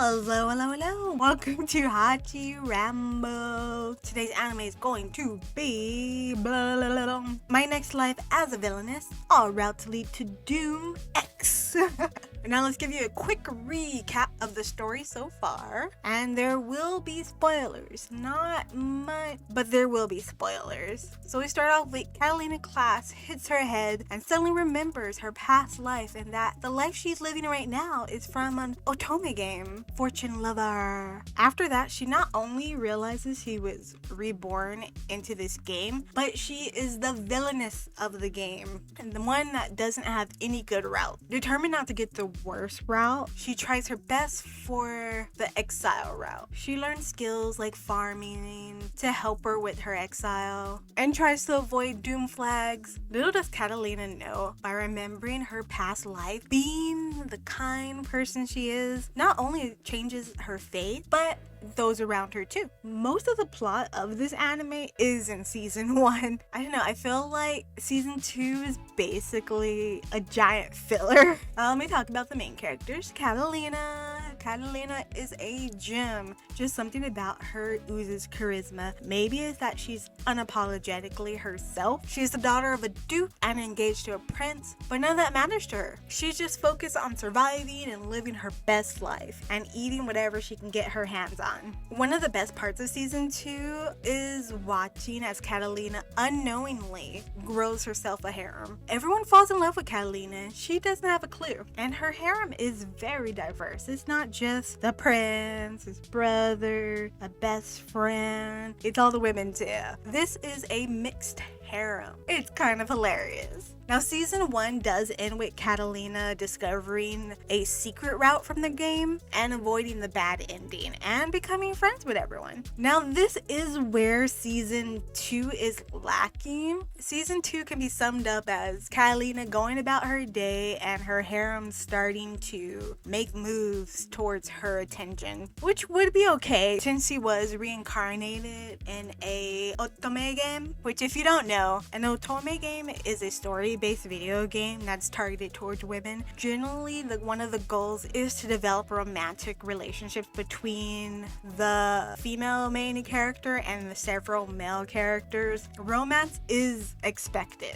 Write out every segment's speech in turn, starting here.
Hello. Welcome to Hachi Rambo. Today's anime is going to be My Next Life as a Villainess, en route to lead to Doom X. Now let's give you a quick recap of the story so far. And there will be spoilers. Not much, but there will be spoilers. So we start off with Catalina class hits her head and suddenly remembers her past life and that the life she's living right now is from an Otome game, Fortune Lover. After that, she not only realizes she was reborn into this game, but she is the villainess of the game and the one that doesn't have any good route. Determined not to get the worst route, she tries her best for the exile route. She learns skills like farming to help her with her exile and tries to avoid doom flags. Little does Catalina know, by remembering her past life, being the kind person she is not only changes her fate, but those around her too. Most of the plot of this anime is in season 1. I don't know, I feel like season 2 is basically a giant filler. Let me talk about the main characters. Catalina is a gem. Just something about her oozes charisma. Maybe it's that she's unapologetically herself. She's the daughter of a duke and engaged to a prince, but none of that matters to her. She's just focused on surviving and living her best life and eating whatever she can get her hands on. One of the best parts of season 2 is watching as Catalina unknowingly grows herself a harem. Everyone falls in love with Catalina. She doesn't have a clue. And her harem is very diverse. It's not just the prince, his brother, a best friend. It's all the women too. This is a mixed harem. It's kind of hilarious. Now, season 1 does end with Catalina discovering a secret route from the game and avoiding the bad ending and becoming friends with everyone. Now, this is where season 2 is lacking. Season 2 can be summed up as Catalina going about her day and her harem starting to make moves towards her attention, which would be okay since she was reincarnated in a Otome game, which, if you don't know, an Otome game is a story-based video game that's targeted towards women. Generally, one of the goals is to develop romantic relationships between the female main character and the several male characters. Romance is expected.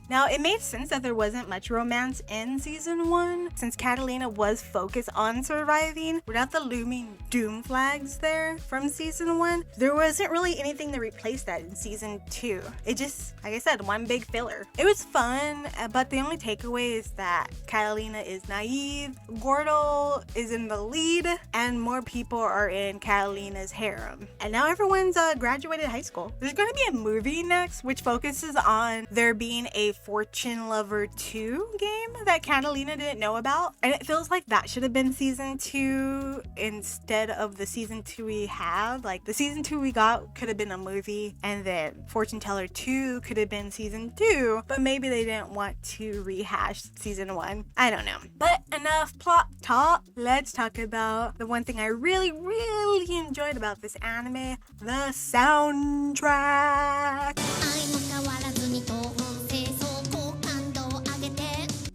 Now, it made sense that there wasn't much romance in season 1 since Catalina was focused on surviving. Without the looming doom flags there from season 1, there wasn't really anything to replace that in season 2. It just, like I said, one big filler. It was fun, but the only takeaway is that Catalina is naive, Gordo is in the lead, and more people are in Catalina's harem. And now everyone's graduated high school. There's going to be a movie next which focuses on there being a Fortune Lover 2 game that Catalina didn't know about. And it feels like that should have been season 2 instead of the season 2 we have. Like, the season 2 we got could have been a movie, and then Fortune Teller 2 could have been season 2, but maybe they didn't want to rehash season 1. I don't know. But enough plot talk. Let's talk about the one thing I really enjoyed about this anime, the soundtrack.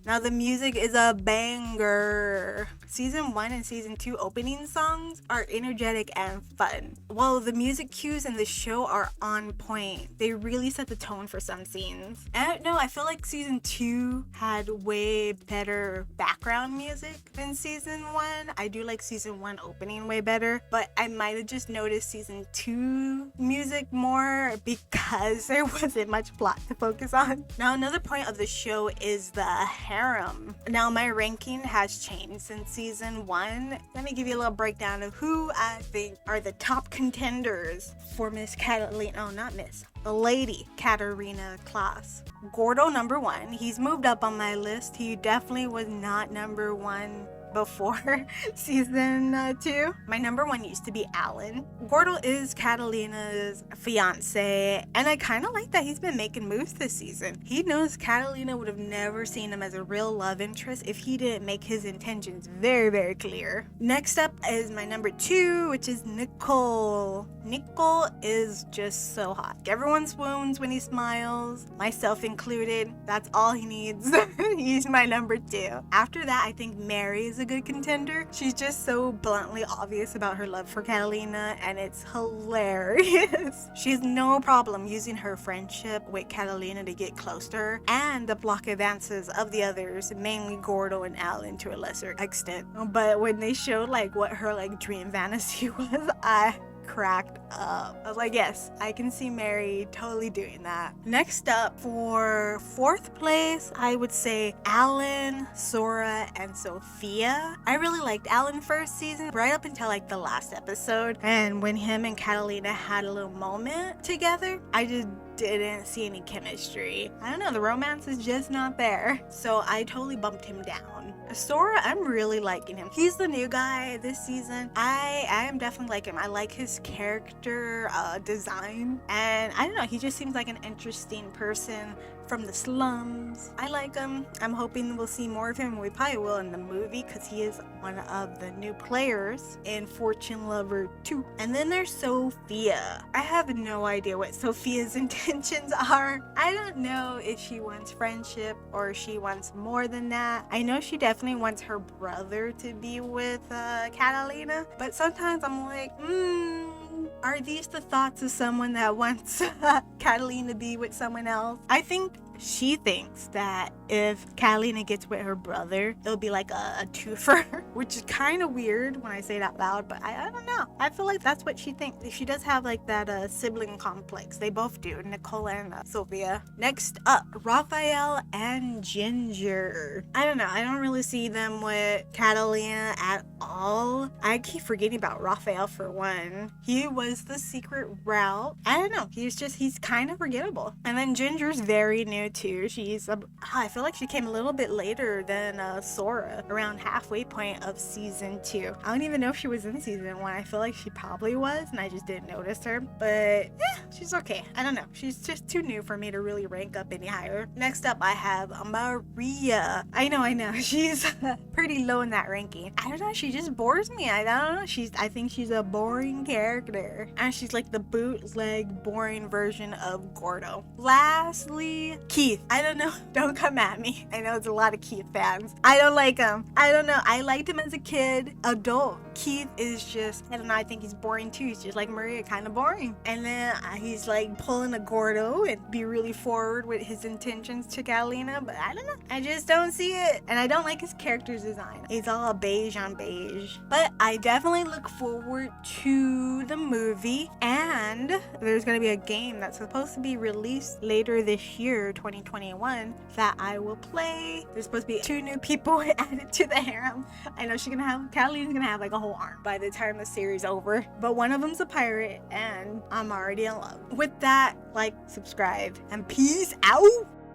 Now, the music is a banger. Season 1 and Season 2 opening songs are energetic and fun, while the music cues in the show are on point. They really set the tone for some scenes. And no, I feel like Season 2 had way better background music than Season 1. I do like Season 1 opening way better, but I might have just noticed Season 2 music more because there wasn't much plot to focus on. Now, another point of the show is the harem. Now, my ranking has changed since season 1. Let me give you a little breakdown of who I think are the top contenders for Miss Catalina. Oh, not Miss. The Lady Katarina class. Gordo, number 1. He's moved up on my list. He definitely was not number 1 before season 2. My number 1 used to be Alan. Gordo is Catalina's fiance, and I kind of like that he's been making moves this season. He knows Catalina would have never seen him as a real love interest if he didn't make his intentions very clear. Next up is my number 2, which is Nicole. Nico is just so hot. Everyone swoons when he smiles, myself included. That's all he needs. He's my number 2. After that, I think Mary is a good contender. She's just so bluntly obvious about her love for Catalina, and it's hilarious. She has no problem using her friendship with Catalina to get close to her and the block advances of the others, mainly Gordo and Alan to a lesser extent. But when they showed like what her like dream fantasy was, I cracked up. I was like, yes, I can see Mary totally doing that. Next up, for 4th place, I would say Alan, Sora, and Sophia. I really liked Alan first season, right up until like the last episode. And when him and Catalina had a little moment together, I just didn't see any chemistry. I don't know, the romance is just not there. So I totally bumped him down. Sora, I'm really liking him. He's the new guy this season. I am definitely liking him. I like his character design, and I don't know, he just seems like an interesting person from the slums. I like him. I'm hoping we'll see more of him. We probably will in the movie because he is one of the new players in Fortune Lover 2. And then there's Sophia. I have no idea what Sophia's intentions are. I don't know if she wants friendship or she wants more than that. I know she definitely wants her brother to be with Catalina, but sometimes I'm like, are these the thoughts of someone that wants Catalina to be with someone else? I think she thinks that if Catalina gets with her brother, it'll be like a twofer, which is kind of weird when I say it out loud, but I don't know. I feel like that's what she thinks. She does have like that sibling complex. They both do, Nicole and Sophia. Next up, Raphael and Ginger. I don't know. I don't really see them with Catalina at all. I keep forgetting about Raphael for one. He was the secret route. I don't know. He's kind of forgettable. And then Ginger's very new too. I feel like she came a little bit later than Sora, around halfway point of season 2. I don't even know if she was in season 1. I feel like she probably was, and I just didn't notice her. But yeah, she's okay. I don't know. She's just too new for me to really rank up any higher. Next up, I have Maria. I know. She's pretty low in that ranking. I don't know. She just bores me. I don't know. I think she's a boring character, and she's like the bootleg boring version of Gordo. Lastly, Keith. I don't know. Don't come at me. I know there's a lot of Keith fans. I don't like him. I don't know. I liked him as a kid. Adult Keith is just, I don't know. I think he's boring too. He's just like Maria, kind of boring. And then he's like pulling a Gordo and be really forward with his intentions to Catalina, but I don't know. I just don't see it. And I don't like his character's design. He's all beige on beige. But I definitely look forward to the movie, and there's going to be a game that's supposed to be released later this year, 2021, that I will play. There's supposed to be 2 new people added to the harem. I know Catalina's gonna have like a whole arm by the time the series over, but one of them's a pirate, and I'm already in love. With that, like, subscribe, and peace out.